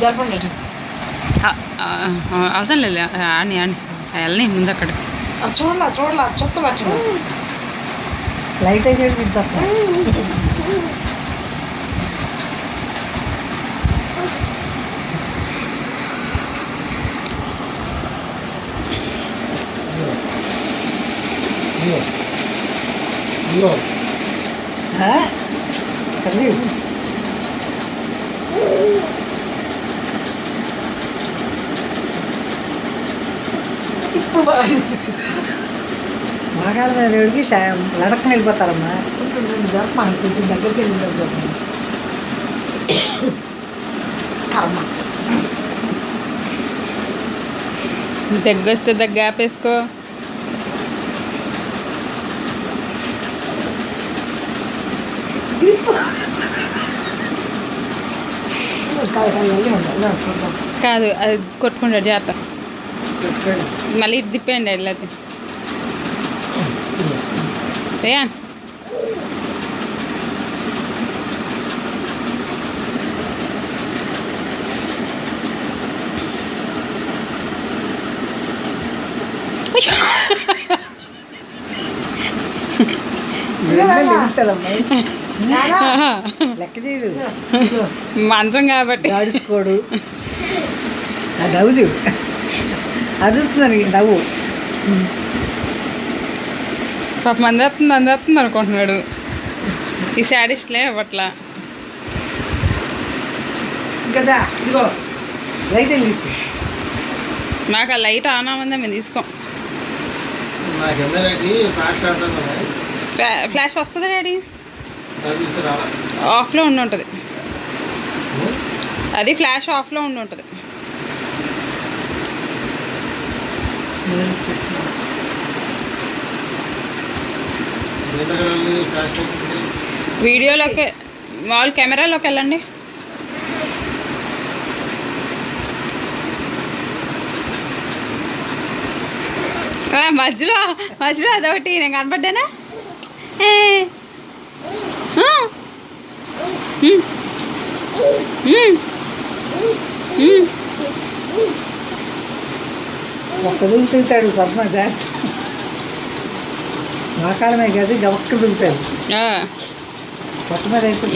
జరపండి అవసరం లేదు ఆని ఆని వెళ్ళని ముందు అక్కడ చూడాల చెత్త పెట్టండి లైట్ వేసేది మీరు చెప్పండి మగాళ్ళ రేడికి లడక్కని వెళ్ళిపోతారమ్మా జరప కొంచెం దగ్గరికి వెళ్ళి కర్మ దగ్గొస్తే దగ్గర ఆపేసుకో కాదు అది కొట్టుకుంటాడు జాగ్రత్త మళ్ళీ ఇటు తిప్పేయండి వెళ్ళదు రేయా లెక్క చేయడు మంచం కాబట్టి గాడుచుకోడు ఆ నవ్వు చూడు అదుగుతున్నాను నవ్వు పాప అందేస్తుంది అనుకుంటున్నాడు ఈ శాడిస్ట్లే అట్లా కదా ఇదిగో లైట్ వెళ్ళించి నాకు ఆ లైట్ ఆన్ అవ్వదా మేము తీసుకోం ఫ్లాష్ వస్తుంది డాడీ ఆఫ్లో ఉండి ఉంటుంది అది ఫ్లాష్ ఆఫ్లో ఉండి ఉంటుంది వీడియోలోకి మామూలు కెమెరాలోకి వెళ్ళండి మధ్యలో అదొకటి నేను కనపడ్డానా ఒక్క దిగుతాడు పద్మ జాగ్రత్త మోకాళ్ళమే కాదు ఒక్క దిగుతాడు పొట్ట మీద అయితే